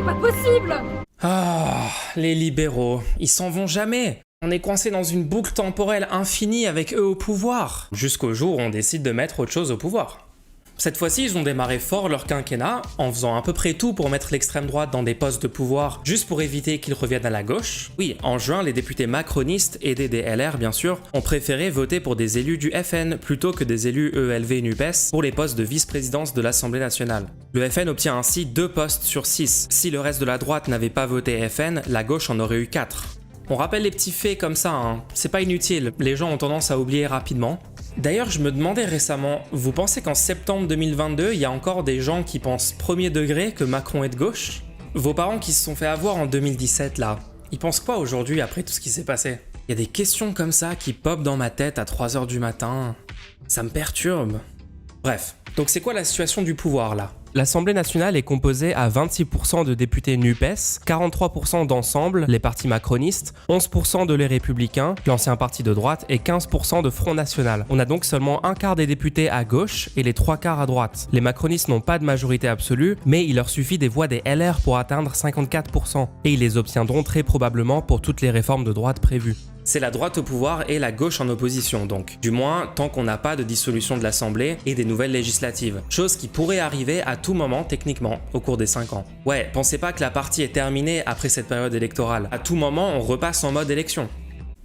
c'est pas possible! Ah, les libéraux, ils s'en vont jamais. On est coincé dans une boucle temporelle infinie avec eux au pouvoir, jusqu'au jour où on décide de mettre autre chose au pouvoir. Cette fois-ci, ils ont démarré fort leur quinquennat, en faisant à peu près tout pour mettre l'extrême droite dans des postes de pouvoir, juste pour éviter qu'ils reviennent à la gauche. Oui, en juin, les députés macronistes, aidés des LR bien sûr, ont préféré voter pour des élus du FN plutôt que des élus ELV-NUPES pour les postes de vice-présidence de l'Assemblée nationale. Le FN obtient ainsi 2 postes sur 6. Si le reste de la droite n'avait pas voté FN, la gauche en aurait eu 4. On rappelle les petits faits comme ça, hein. C'est pas inutile, les gens ont tendance à oublier rapidement. D'ailleurs, je me demandais récemment, vous pensez qu'en septembre 2022, il y a encore des gens qui pensent premier degré que Macron est de gauche? Vos parents qui se sont fait avoir en 2017 là, ils pensent quoi aujourd'hui après tout ce qui s'est passé? Il y a des questions comme ça qui popent dans ma tête à 3h du matin, ça me perturbe. Bref, donc c'est quoi la situation du pouvoir là? L'Assemblée nationale est composée à 26% de députés NUPES, 43% d'Ensemble, les partis macronistes, 11% de les Républicains, l'ancien parti de droite, et 15% de Front National. On a donc seulement un quart des députés à gauche et les 3/4 à droite. Les macronistes n'ont pas de majorité absolue, mais il leur suffit des voix des LR pour atteindre 54%, et ils les obtiendront très probablement pour toutes les réformes de droite prévues. C'est la droite au pouvoir et la gauche en opposition donc. Du moins, tant qu'on n'a pas de dissolution de l'Assemblée et des nouvelles législatives. Chose qui pourrait arriver à tout moment techniquement au cours des 5 ans. Ouais, pensez pas que la partie est terminée après cette période électorale. À tout moment, on repasse en mode élection.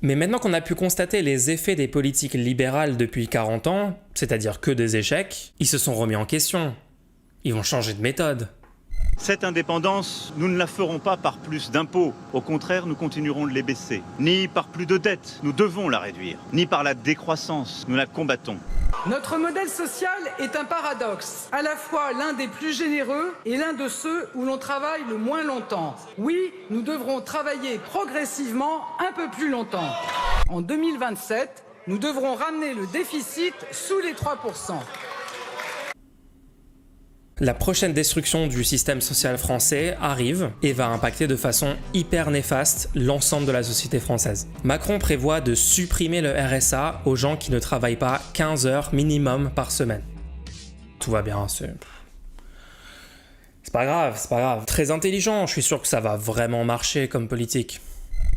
Mais maintenant qu'on a pu constater les effets des politiques libérales depuis 40 ans, c'est-à-dire que des échecs, ils se sont remis en question. Ils vont changer de méthode. Cette indépendance, nous ne la ferons pas par plus d'impôts. Au contraire, nous continuerons de les baisser. Ni par plus de dettes, nous devons la réduire. Ni par la décroissance, nous la combattons. Notre modèle social est un paradoxe, à la fois l'un des plus généreux et l'un de ceux où l'on travaille le moins longtemps. Oui, nous devrons travailler progressivement un peu plus longtemps. En 2027, nous devrons ramener le déficit sous les 3%. La prochaine destruction du système social français arrive et va impacter de façon hyper néfaste l'ensemble de la société française. Macron prévoit de supprimer le RSA aux gens qui ne travaillent pas 15 heures minimum par semaine. Tout va bien, c'est pas grave, c'est pas grave. Très intelligent, je suis sûr que ça va vraiment marcher comme politique.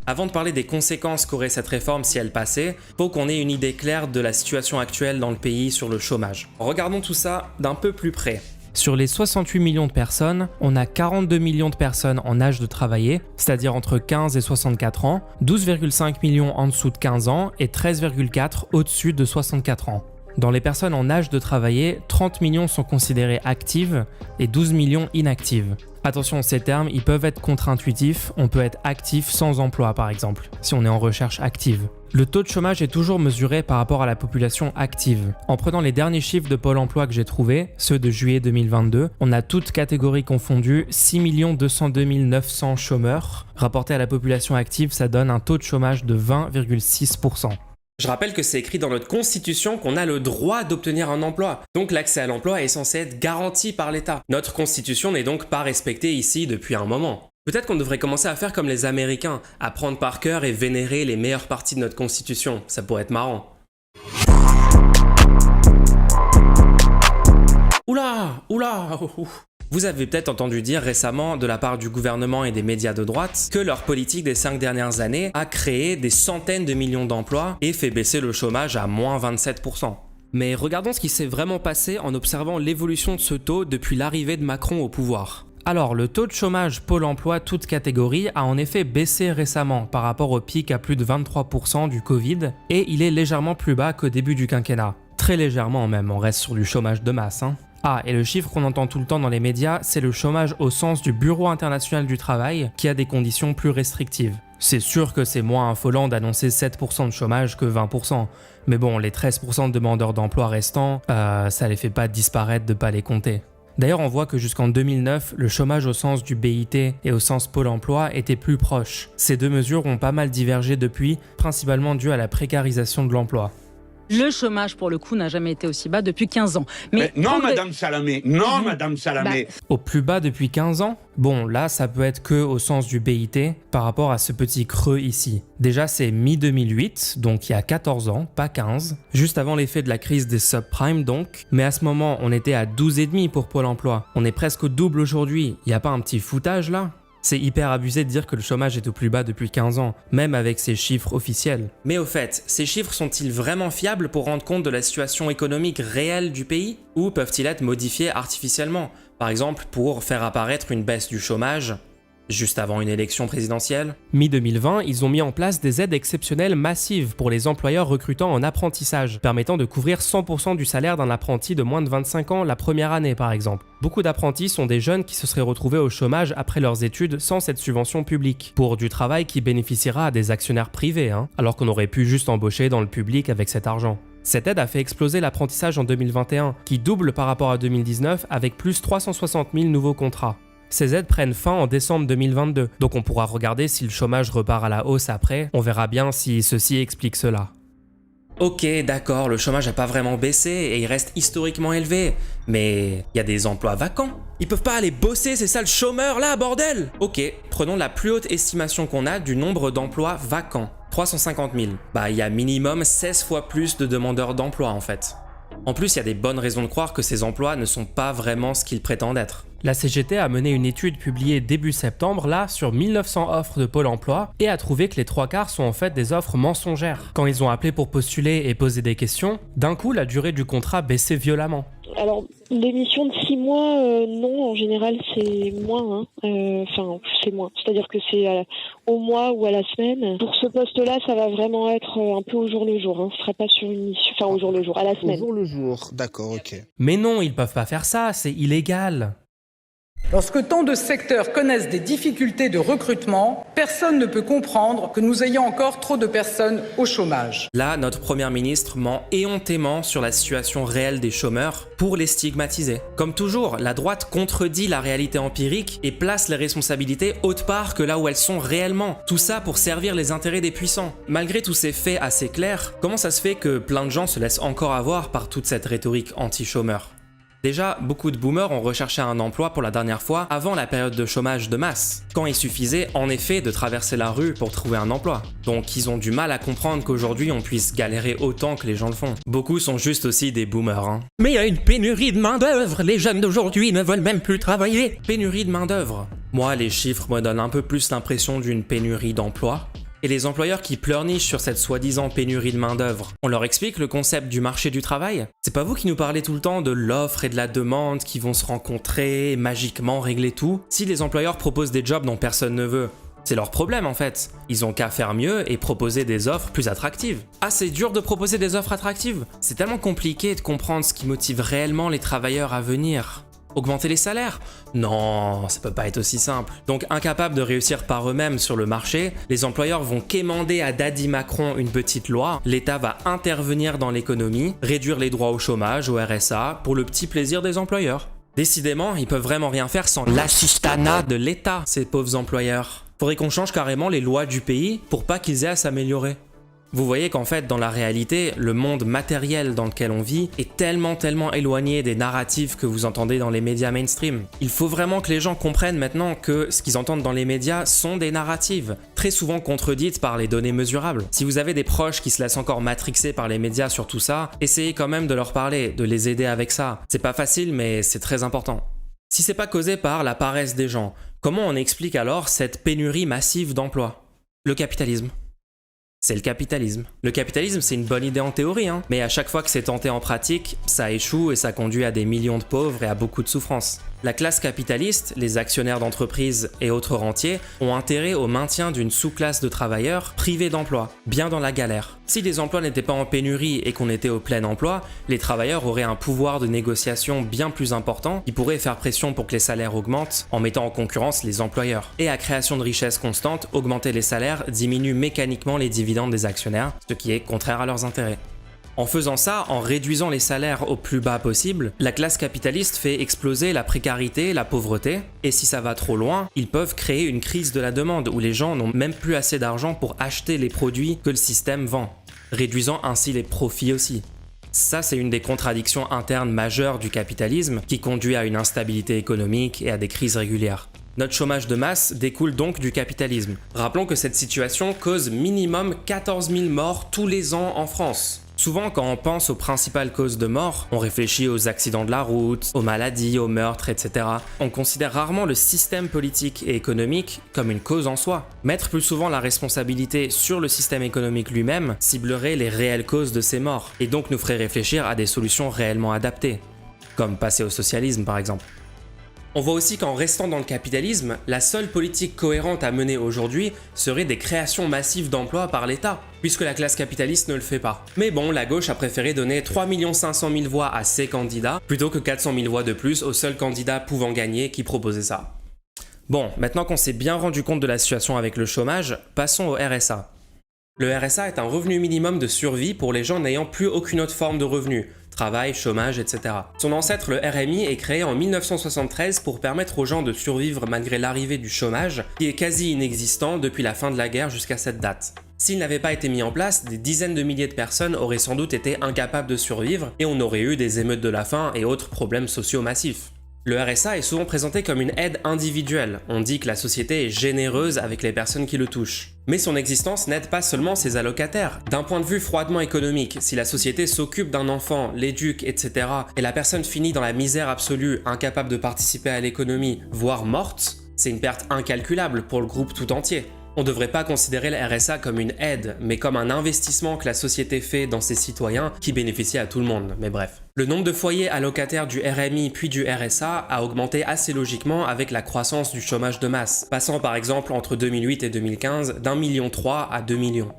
Avant de parler des conséquences qu'aurait cette réforme si elle passait, faut qu'on ait une idée claire de la situation actuelle dans le pays sur le chômage. Regardons tout ça d'un peu plus près. Sur les 68 millions de personnes, on a 42 millions de personnes en âge de travailler, c'est-à-dire entre 15 et 64 ans, 12,5 millions en dessous de 15 ans et 13,4 au-dessus de 64 ans. Dans les personnes en âge de travailler, 30 millions sont considérées actives et 12 millions inactives. Attention, ces termes, ils peuvent être contre-intuitifs, on peut être actif sans emploi par exemple, si on est en recherche active. Le taux de chômage est toujours mesuré par rapport à la population active. En prenant les derniers chiffres de Pôle emploi que j'ai trouvés, ceux de juillet 2022, on a toutes catégories confondues 6 202 900 chômeurs. Rapporté à la population active, ça donne un taux de chômage de 20,6%. Je rappelle que c'est écrit dans notre constitution qu'on a le droit d'obtenir un emploi. Donc l'accès à l'emploi est censé être garanti par l'État. Notre constitution n'est donc pas respectée ici depuis un moment. Peut-être qu'on devrait commencer à faire comme les Américains, à prendre par cœur et vénérer les meilleures parties de notre constitution. Ça pourrait être marrant. Oula. Vous avez peut-être entendu dire récemment de la part du gouvernement et des médias de droite que leur politique des 5 dernières années a créé des centaines de millions d'emplois et fait baisser le chômage à moins 27%. Mais regardons ce qui s'est vraiment passé en observant l'évolution de ce taux depuis l'arrivée de Macron au pouvoir. Alors, le taux de chômage Pôle emploi toute catégorie a en effet baissé récemment par rapport au pic à plus de 23% du Covid et il est légèrement plus bas qu'au début du quinquennat. Très légèrement même, on reste sur du chômage de masse, hein. Ah, et le chiffre qu'on entend tout le temps dans les médias, c'est le chômage au sens du Bureau international du travail qui a des conditions plus restrictives. C'est sûr que c'est moins affolant d'annoncer 7% de chômage que 20%, mais bon, les 13% de demandeurs d'emploi restants, ça les fait pas disparaître de pas les compter. D'ailleurs, on voit que jusqu'en 2009, le chômage au sens du BIT et au sens Pôle emploi était plus proche. Ces deux mesures ont pas mal divergé depuis, principalement dû à la précarisation de l'emploi. Le chômage, pour le coup, n'a jamais été aussi bas depuis 15 ans. Mais non, Madame Salamé, non, Madame Salamé. Au plus bas depuis 15 ans? Bon, là, ça peut être que au sens du BIT par rapport à ce petit creux ici. Déjà, c'est mi-2008, donc il y a 14 ans, pas 15, juste avant l'effet de la crise des subprimes donc. Mais à ce moment, on était à 12,5 pour Pôle emploi. On est presque au double aujourd'hui. Y a pas un petit foutage là? C'est hyper abusé de dire que le chômage est au plus bas depuis 15 ans, même avec ces chiffres officiels. Mais au fait, ces chiffres sont-ils vraiment fiables pour rendre compte de la situation économique réelle du pays? Ou peuvent-ils être modifiés artificiellement? Par exemple, pour faire apparaître une baisse du chômage juste avant une élection présidentielle. Mi-2020, ils ont mis en place des aides exceptionnelles massives pour les employeurs recrutant en apprentissage, permettant de couvrir 100% du salaire d'un apprenti de moins de 25 ans la première année par exemple. Beaucoup d'apprentis sont des jeunes qui se seraient retrouvés au chômage après leurs études sans cette subvention publique, pour du travail qui bénéficiera à des actionnaires privés, alors qu'on aurait pu juste embaucher dans le public avec cet argent. Cette aide a fait exploser l'apprentissage en 2021, qui double par rapport à 2019 avec plus 360 000 nouveaux contrats. Ces aides prennent fin en décembre 2022, donc on pourra regarder si le chômage repart à la hausse après, on verra bien si ceci explique cela. Ok, d'accord, le chômage n'a pas vraiment baissé et il reste historiquement élevé, mais il y a des emplois vacants. Ils peuvent pas aller bosser, c'est ça le chômeur là, bordel! Ok, prenons la plus haute estimation qu'on a du nombre d'emplois vacants, 350 000. Il y a minimum 16 fois plus de demandeurs d'emploi en fait. En plus, il y a des bonnes raisons de croire que ces emplois ne sont pas vraiment ce qu'ils prétendent être. La CGT a mené une étude publiée début septembre, là, sur 1900 offres de Pôle emploi, et a trouvé que les 3/4 sont en fait des offres mensongères. Quand ils ont appelé pour postuler et poser des questions, d'un coup, la durée du contrat baissait violemment. Alors, des missions de 6 mois, non, en général, c'est moins. C'est moins. C'est-à-dire que c'est au mois ou à la semaine. Pour ce poste-là, ça va vraiment être un peu au jour le jour. Ce sera pas sur une mission, au jour le jour, à la semaine. Au jour le jour, d'accord, ok. Mais non, ils peuvent pas faire ça, c'est illégal. Lorsque tant de secteurs connaissent des difficultés de recrutement, personne ne peut comprendre que nous ayons encore trop de personnes au chômage. Là, notre première ministre ment éhontément sur la situation réelle des chômeurs pour les stigmatiser. Comme toujours, la droite contredit la réalité empirique et place les responsabilités autre part que là où elles sont réellement. Tout ça pour servir les intérêts des puissants. Malgré tous ces faits assez clairs, comment ça se fait que plein de gens se laissent encore avoir par toute cette rhétorique anti-chômeurs ? Déjà, beaucoup de boomers ont recherché un emploi pour la dernière fois avant la période de chômage de masse, quand il suffisait en effet de traverser la rue pour trouver un emploi. Donc ils ont du mal à comprendre qu'aujourd'hui on puisse galérer autant que les gens le font. Beaucoup sont juste aussi des boomers. Mais il y a une pénurie de main-d'œuvre, les jeunes d'aujourd'hui ne veulent même plus travailler. Pénurie de main-d'œuvre. Moi, les chiffres me donnent un peu plus l'impression d'une pénurie d'emploi. Et les employeurs qui pleurnichent sur cette soi-disant pénurie de main-d'œuvre, on leur explique le concept du marché du travail? C'est pas vous qui nous parlez tout le temps de l'offre et de la demande qui vont se rencontrer et magiquement régler tout? Si les employeurs proposent des jobs dont personne ne veut, c'est leur problème en fait. Ils ont qu'à faire mieux et proposer des offres plus attractives. Ah, c'est dur de proposer des offres attractives? C'est tellement compliqué de comprendre ce qui motive réellement les travailleurs à venir. Augmenter les salaires? Non, ça peut pas être aussi simple. Donc incapables de réussir par eux-mêmes sur le marché, les employeurs vont quémander à Daddy Macron une petite loi, l'État va intervenir dans l'économie, réduire les droits au chômage, au RSA, pour le petit plaisir des employeurs. Décidément, ils peuvent vraiment rien faire sans l'assistanat de l'État, ces pauvres employeurs. Faudrait qu'on change carrément les lois du pays pour pas qu'ils aient à s'améliorer. Vous voyez qu'en fait, dans la réalité, le monde matériel dans lequel on vit est tellement éloigné des narratifs que vous entendez dans les médias mainstream. Il faut vraiment que les gens comprennent maintenant que ce qu'ils entendent dans les médias sont des narratives, très souvent contredites par les données mesurables. Si vous avez des proches qui se laissent encore matrixer par les médias sur tout ça, essayez quand même de leur parler, de les aider avec ça. C'est pas facile, mais c'est très important. Si c'est pas causé par la paresse des gens, comment on explique alors cette pénurie massive d'emplois? Le capitalisme. C'est le capitalisme. Le capitalisme, c'est une bonne idée en théorie, mais à chaque fois que c'est tenté en pratique, ça échoue et ça conduit à des millions de pauvres et à beaucoup de souffrances. La classe capitaliste, les actionnaires d'entreprises et autres rentiers ont intérêt au maintien d'une sous-classe de travailleurs privés d'emploi, bien dans la galère. Si les emplois n'étaient pas en pénurie et qu'on était au plein emploi, les travailleurs auraient un pouvoir de négociation bien plus important qui pourrait faire pression pour que les salaires augmentent en mettant en concurrence les employeurs. Et à création de richesse constante, augmenter les salaires diminue mécaniquement les dividendes des actionnaires, ce qui est contraire à leurs intérêts. En faisant ça, en réduisant les salaires au plus bas possible, la classe capitaliste fait exploser la précarité, la pauvreté, et si ça va trop loin, ils peuvent créer une crise de la demande où les gens n'ont même plus assez d'argent pour acheter les produits que le système vend. réduisant ainsi les profits aussi. Ça, c'est une des contradictions internes majeures du capitalisme qui conduit à une instabilité économique et à des crises régulières. Notre chômage de masse découle donc du capitalisme. Rappelons que cette situation cause minimum 14 000 morts tous les ans en France. Souvent, quand on pense aux principales causes de mort, on réfléchit aux accidents de la route, aux maladies, aux meurtres, etc. On considère rarement le système politique et économique comme une cause en soi. Mettre plus souvent la responsabilité sur le système économique lui-même ciblerait les réelles causes de ces morts, et donc nous ferait réfléchir à des solutions réellement adaptées, comme passer au socialisme par exemple. On voit aussi qu'en restant dans le capitalisme, la seule politique cohérente à mener aujourd'hui serait des créations massives d'emplois par l'État, puisque la classe capitaliste ne le fait pas. Mais bon, la gauche a préféré donner 3 500 000 voix à ses candidats, plutôt que 400 000 voix de plus au seul candidat pouvant gagner qui proposait ça. Bon, maintenant qu'on s'est bien rendu compte de la situation avec le chômage, passons au RSA. Le RSA est un revenu minimum de survie pour les gens n'ayant plus aucune autre forme de revenu. Travail, chômage, etc. Son ancêtre, le RMI, est créé en 1973 pour permettre aux gens de survivre malgré l'arrivée du chômage, qui est quasi inexistant depuis la fin de la guerre jusqu'à cette date. S'il n'avait pas été mis en place, des dizaines de milliers de personnes auraient sans doute été incapables de survivre et on aurait eu des émeutes de la faim et autres problèmes sociaux massifs. Le RSA est souvent présenté comme une aide individuelle, on dit que la société est généreuse avec les personnes qui le touchent. Mais son existence n'aide pas seulement ses allocataires. D'un point de vue froidement économique, si la société s'occupe d'un enfant, l'éduque, etc., et la personne finit dans la misère absolue, incapable de participer à l'économie, voire morte, c'est une perte incalculable pour le groupe tout entier. On ne devrait pas considérer le RSA comme une aide, mais comme un investissement que la société fait dans ses citoyens qui bénéficie à tout le monde, mais bref. Le nombre de foyers allocataires du RMI puis du RSA a augmenté assez logiquement avec la croissance du chômage de masse, passant par exemple entre 2008 et 2015 d'1,3 million à 2 millions.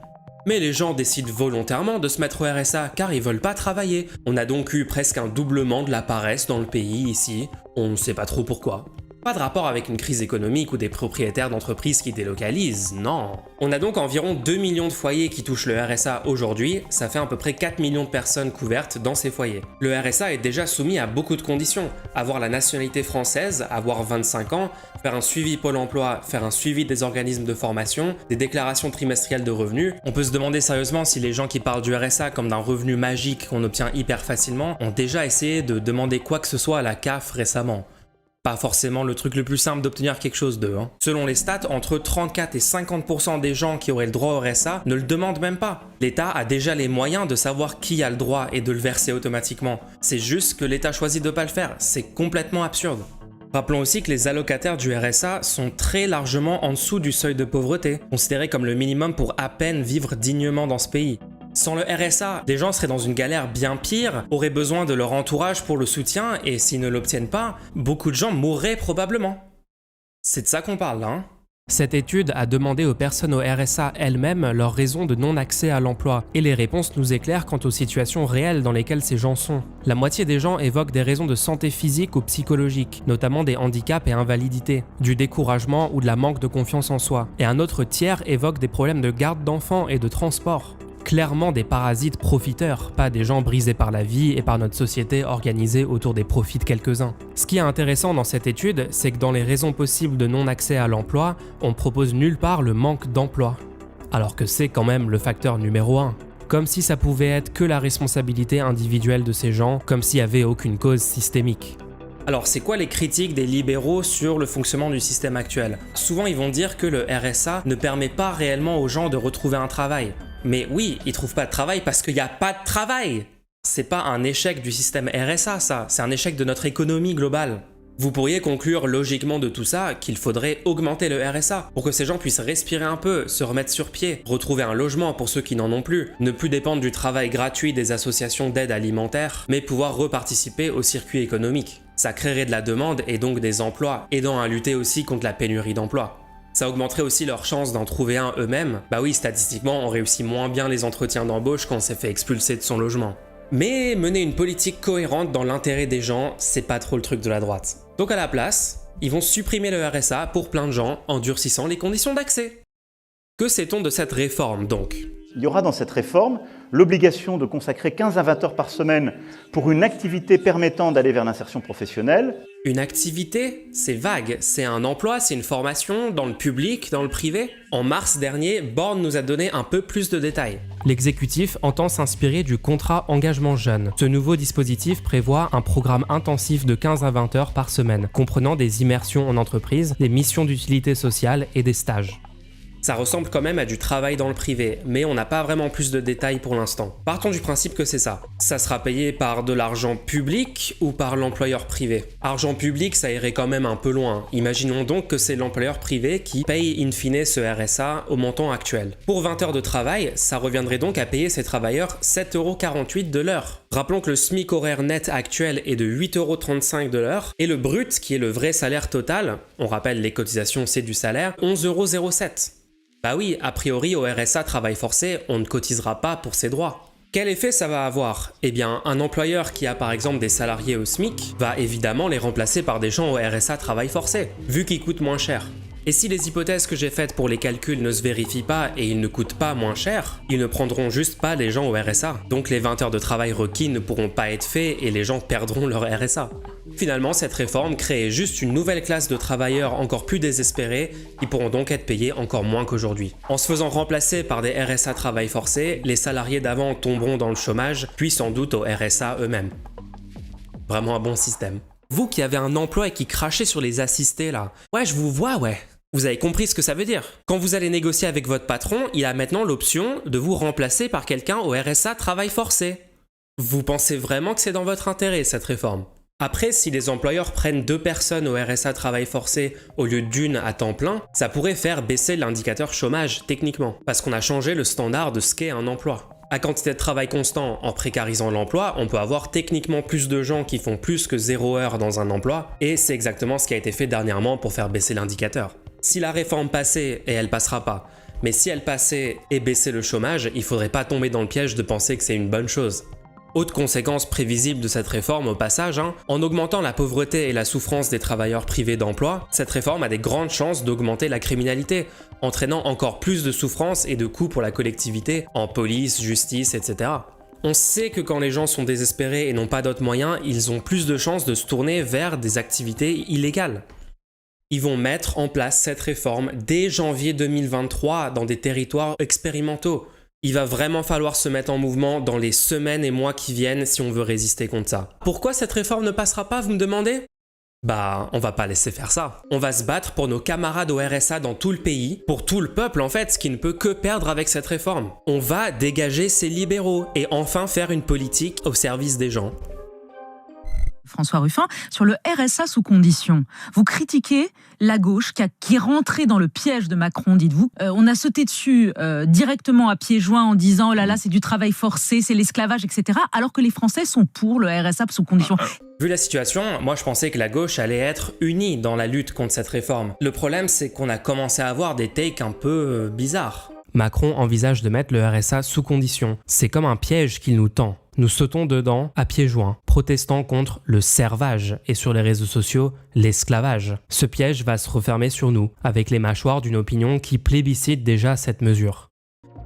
Mais les gens décident volontairement de se mettre au RSA car ils veulent pas travailler. On a donc eu presque un doublement de la paresse dans le pays ici, on ne sait pas trop pourquoi. Pas de rapport avec une crise économique ou des propriétaires d'entreprises qui délocalisent, non. On a donc environ 2 millions de foyers qui touchent le RSA aujourd'hui, ça fait à peu près 4 millions de personnes couvertes dans ces foyers. Le RSA est déjà soumis à beaucoup de conditions, avoir la nationalité française, avoir 25 ans, faire un suivi Pôle emploi, faire un suivi des organismes de formation, des déclarations trimestrielles de revenus. On peut se demander sérieusement si les gens qui parlent du RSA comme d'un revenu magique qu'on obtient hyper facilement ont déjà essayé de demander quoi que ce soit à la CAF récemment. Pas forcément le truc le plus simple d'obtenir quelque chose d'eux. Selon les stats, entre 34 et 50% des gens qui auraient le droit au RSA ne le demandent même pas. L'État a déjà les moyens de savoir qui a le droit et de le verser automatiquement. C'est juste que l'État choisit de pas le faire. C'est complètement absurde. Rappelons aussi que les allocataires du RSA sont très largement en dessous du seuil de pauvreté, considéré comme le minimum pour à peine vivre dignement dans ce pays. Sans le RSA, des gens seraient dans une galère bien pire, auraient besoin de leur entourage pour le soutien et s'ils ne l'obtiennent pas, beaucoup de gens mourraient probablement. C'est de ça qu'on parle là, hein. Cette étude a demandé aux personnes au RSA elles-mêmes leurs raisons de non-accès à l'emploi, et les réponses nous éclairent quant aux situations réelles dans lesquelles ces gens sont. La moitié des gens évoquent des raisons de santé physique ou psychologique, notamment des handicaps et invalidités, du découragement ou de la manque de confiance en soi, et un autre tiers évoque des problèmes de garde d'enfants et de transport. Clairement des parasites profiteurs, pas des gens brisés par la vie et par notre société organisée autour des profits de quelques-uns. Ce qui est intéressant dans cette étude, c'est que dans les raisons possibles de non-accès à l'emploi, on propose nulle part le manque d'emploi. Alors que c'est quand même le facteur numéro 1. Comme si ça pouvait être que la responsabilité individuelle de ces gens, comme s'il n'y avait aucune cause systémique. Alors c'est quoi les critiques des libéraux sur le fonctionnement du système actuel ? Souvent ils vont dire que le RSA ne permet pas réellement aux gens de retrouver un travail. Mais oui, ils trouvent pas de travail parce qu'il n'y a pas de travail. C'est pas un échec du système RSA ça, c'est un échec de notre économie globale. Vous pourriez conclure logiquement de tout ça qu'il faudrait augmenter le RSA pour que ces gens puissent respirer un peu, se remettre sur pied, retrouver un logement pour ceux qui n'en ont plus, ne plus dépendre du travail gratuit des associations d'aide alimentaire, mais pouvoir reparticiper au circuit économique. Ça créerait de la demande et donc des emplois, aidant à lutter aussi contre la pénurie d'emplois. Ça augmenterait aussi leurs chances d'en trouver un eux-mêmes. Bah oui, statistiquement, on réussit moins bien les entretiens d'embauche quand on s'est fait expulser de son logement. Mais mener une politique cohérente dans l'intérêt des gens, c'est pas trop le truc de la droite. Donc à la place, ils vont supprimer le RSA pour plein de gens en durcissant les conditions d'accès. Que sait-on de cette réforme donc ? Il y aura dans cette réforme l'obligation de consacrer 15 à 20 heures par semaine pour une activité permettant d'aller vers l'insertion professionnelle. Une activité, c'est vague, c'est un emploi, c'est une formation, dans le public, dans le privé. En mars dernier, Borne nous a donné un peu plus de détails. L'exécutif entend s'inspirer du contrat engagement jeune. Ce nouveau dispositif prévoit un programme intensif de 15 à 20 heures par semaine, comprenant des immersions en entreprise, des missions d'utilité sociale et des stages. Ça ressemble quand même à du travail dans le privé, mais on n'a pas vraiment plus de détails pour l'instant. Partons du principe que c'est ça. Ça sera payé par de l'argent public ou par l'employeur privé? Argent public, ça irait quand même un peu loin. Imaginons donc que c'est l'employeur privé qui paye in fine ce RSA au montant actuel. Pour 20 heures de travail, ça reviendrait donc à payer ces travailleurs 7,48 € de l'heure. Rappelons que le SMIC horaire net actuel est de 8,35 € de l'heure, et le brut, qui est le vrai salaire total, on rappelle les cotisations c'est du salaire, 11,07 €. Bah oui, a priori au RSA travail forcé, on ne cotisera pas pour ses droits. Quel effet ça va avoir? Eh bien, un employeur qui a par exemple des salariés au SMIC va évidemment les remplacer par des gens au RSA travail forcé, vu qu'ils coûtent moins cher. Et si les hypothèses que j'ai faites pour les calculs ne se vérifient pas et ils ne coûtent pas moins cher, ils ne prendront juste pas les gens au RSA. Donc les 20 heures de travail requis ne pourront pas être faits et les gens perdront leur RSA. Finalement, cette réforme crée juste une nouvelle classe de travailleurs encore plus désespérés qui pourront donc être payés encore moins qu'aujourd'hui. En se faisant remplacer par des RSA travail forcé, les salariés d'avant tomberont dans le chômage, puis sans doute au RSA eux-mêmes. Vraiment un bon système. Vous qui avez un emploi et qui crachez sur les assistés là, ouais je vous vois ouais. Vous avez compris ce que ça veut dire. Quand vous allez négocier avec votre patron, il a maintenant l'option de vous remplacer par quelqu'un au RSA travail forcé. Vous pensez vraiment que c'est dans votre intérêt cette réforme? Après, si les employeurs prennent 2 personnes au RSA travail forcé au lieu d'une à temps plein, ça pourrait faire baisser l'indicateur chômage techniquement, parce qu'on a changé le standard de ce qu'est un emploi. À quantité de travail constant, en précarisant l'emploi, on peut avoir techniquement plus de gens qui font plus que 0 heure dans un emploi, et c'est exactement ce qui a été fait dernièrement pour faire baisser l'indicateur. Si la réforme passait, et elle passera pas, mais si elle passait et baissait le chômage, il faudrait pas tomber dans le piège de penser que c'est une bonne chose. Autre conséquence prévisible de cette réforme au passage, en augmentant la pauvreté et la souffrance des travailleurs privés d'emploi, cette réforme a des grandes chances d'augmenter la criminalité, entraînant encore plus de souffrance et de coûts pour la collectivité, en police, justice, etc. On sait que quand les gens sont désespérés et n'ont pas d'autres moyens, ils ont plus de chances de se tourner vers des activités illégales. Ils vont mettre en place cette réforme dès janvier 2023 dans des territoires expérimentaux. Il va vraiment falloir se mettre en mouvement dans les semaines et mois qui viennent si on veut résister contre ça. Pourquoi cette réforme ne passera pas, vous me demandez? Bah, on va pas laisser faire ça. On va se battre pour nos camarades au RSA dans tout le pays, pour tout le peuple en fait, ce qui ne peut que perdre avec cette réforme. On va dégager ces libéraux et enfin faire une politique au service des gens. François Ruffin, sur le RSA sous condition. Vous critiquez la gauche qui est rentrée dans le piège de Macron, dites-vous. On a sauté dessus directement à pieds joints en disant « Oh là là, c'est du travail forcé, c'est l'esclavage, etc. » alors que les Français sont pour le RSA sous condition. Vu la situation, moi je pensais que la gauche allait être unie dans la lutte contre cette réforme. Le problème, c'est qu'on a commencé à avoir des takes un peu bizarres. Macron envisage de mettre le RSA sous condition. C'est comme un piège qu'il nous tend. Nous sautons dedans à pieds joints, protestant contre le servage et sur les réseaux sociaux, l'esclavage. Ce piège va se refermer sur nous, avec les mâchoires d'une opinion qui plébiscite déjà cette mesure.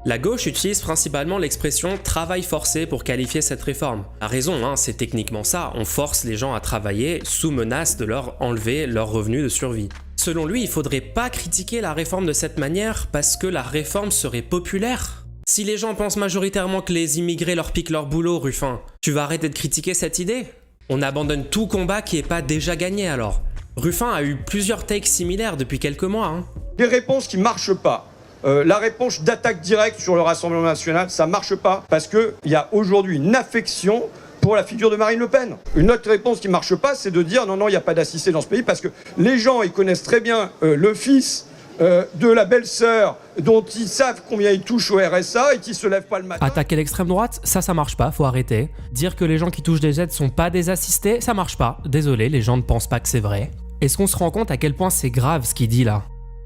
La gauche utilise principalement l'expression « travail forcé » pour qualifier cette réforme. A raison, c'est techniquement ça, on force les gens à travailler sous menace de leur enlever leur revenu de survie. Selon lui, il faudrait pas critiquer la réforme de cette manière parce que la réforme serait populaire. Si les gens pensent majoritairement que les immigrés leur piquent leur boulot, Ruffin, tu vas arrêter de critiquer cette idée? On abandonne tout combat qui est pas déjà gagné alors. Ruffin a eu plusieurs takes similaires depuis quelques mois. Des réponses qui marchent pas. La réponse d'attaque directe sur le Rassemblement national, ça marche pas parce qu'il y a aujourd'hui une affection pour la figure de Marine Le Pen. Une autre réponse qui marche pas, c'est de dire non, il n'y a pas d'assisté dans ce pays parce que les gens, ils connaissent très bien le fils de la belle-sœur dont ils savent combien ils touchent au RSA et qui se lèvent pas le matin. Attaquer l'extrême droite, ça marche pas, faut arrêter. Dire que les gens qui touchent des aides sont pas des assistés, ça marche pas. Désolé, les gens ne pensent pas que c'est vrai. Est-ce qu'on se rend compte à quel point c'est grave ce qu'il dit là?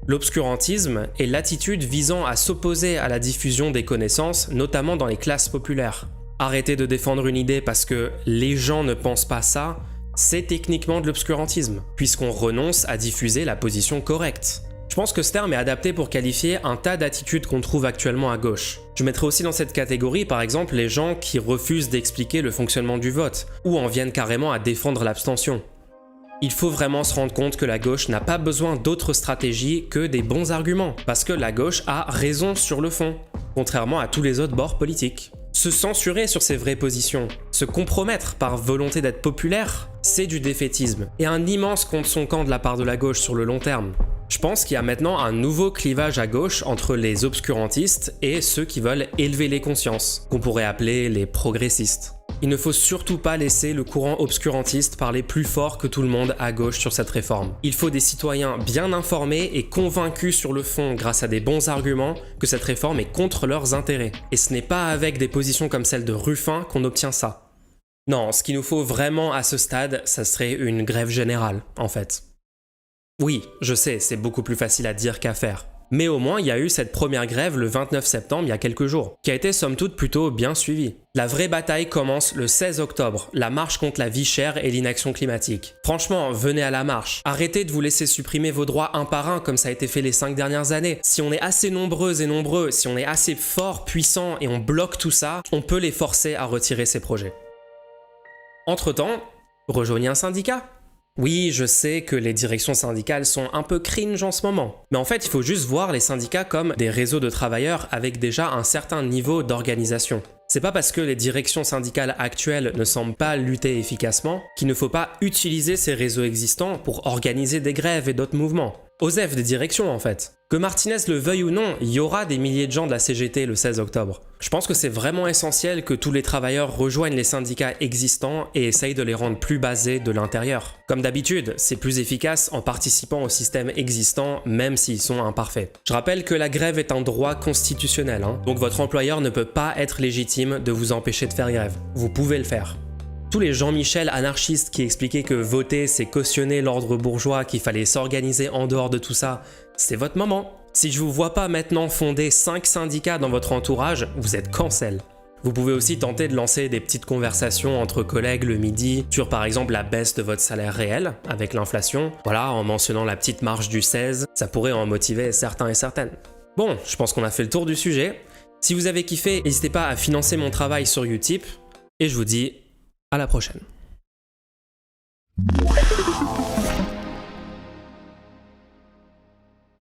L'obscurantisme est l'attitude visant à s'opposer à la diffusion des connaissances, notamment dans les classes populaires. Arrêter de défendre une idée parce que les gens ne pensent pas ça, c'est techniquement de l'obscurantisme, puisqu'on renonce à diffuser la position correcte. Je pense que ce terme est adapté pour qualifier un tas d'attitudes qu'on trouve actuellement à gauche. Je mettrais aussi dans cette catégorie par exemple les gens qui refusent d'expliquer le fonctionnement du vote, ou en viennent carrément à défendre l'abstention. Il faut vraiment se rendre compte que la gauche n'a pas besoin d'autres stratégies que des bons arguments, parce que la gauche a raison sur le fond, contrairement à tous les autres bords politiques. Se censurer sur ses vraies positions, se compromettre par volonté d'être populaire, c'est du défaitisme, et un immense contre son camp de la part de la gauche sur le long terme. Je pense qu'il y a maintenant un nouveau clivage à gauche entre les obscurantistes et ceux qui veulent élever les consciences, qu'on pourrait appeler les progressistes. Il ne faut surtout pas laisser le courant obscurantiste parler plus fort que tout le monde à gauche sur cette réforme. Il faut des citoyens bien informés et convaincus sur le fond grâce à des bons arguments que cette réforme est contre leurs intérêts. Et ce n'est pas avec des positions comme celle de Ruffin qu'on obtient ça. Non, ce qu'il nous faut vraiment à ce stade, ça serait une grève générale, en fait. Oui, je sais, c'est beaucoup plus facile à dire qu'à faire. Mais au moins, il y a eu cette première grève le 29 septembre, il y a quelques jours, qui a été somme toute plutôt bien suivie. La vraie bataille commence le 16 octobre, la marche contre la vie chère et l'inaction climatique. Franchement, venez à la marche. Arrêtez de vous laisser supprimer vos droits un par un comme ça a été fait les 5 dernières années. Si on est assez nombreuses et nombreux, si on est assez fort, puissant et on bloque tout ça, on peut les forcer à retirer ces projets. Entre-temps, rejoignez un syndicat. Oui, je sais que les directions syndicales sont un peu cringe en ce moment. Mais en fait, il faut juste voir les syndicats comme des réseaux de travailleurs avec déjà un certain niveau d'organisation. C'est pas parce que les directions syndicales actuelles ne semblent pas lutter efficacement qu'il ne faut pas utiliser ces réseaux existants pour organiser des grèves et d'autres mouvements. OSEF des directions en fait. Que Martinez le veuille ou non, il y aura des milliers de gens de la CGT le 16 octobre. Je pense que c'est vraiment essentiel que tous les travailleurs rejoignent les syndicats existants et essayent de les rendre plus basés de l'intérieur. Comme d'habitude, c'est plus efficace en participant au système existant, même s'ils sont imparfaits. Je rappelle que la grève est un droit constitutionnel, donc votre employeur ne peut pas être légitime de vous empêcher de faire grève. Vous pouvez le faire. Tous les Jean-Michel anarchistes qui expliquaient que voter c'est cautionner l'ordre bourgeois, qu'il fallait s'organiser en dehors de tout ça, c'est votre moment. Si je vous vois pas maintenant fonder 5 syndicats dans votre entourage, vous êtes cancel. Vous pouvez aussi tenter de lancer des petites conversations entre collègues le midi sur par exemple la baisse de votre salaire réel avec l'inflation. Voilà, en mentionnant la petite marge du 16, ça pourrait en motiver certains et certaines. Bon, je pense qu'on a fait le tour du sujet. Si vous avez kiffé, n'hésitez pas à financer mon travail sur Utip et je vous dis à la prochaine.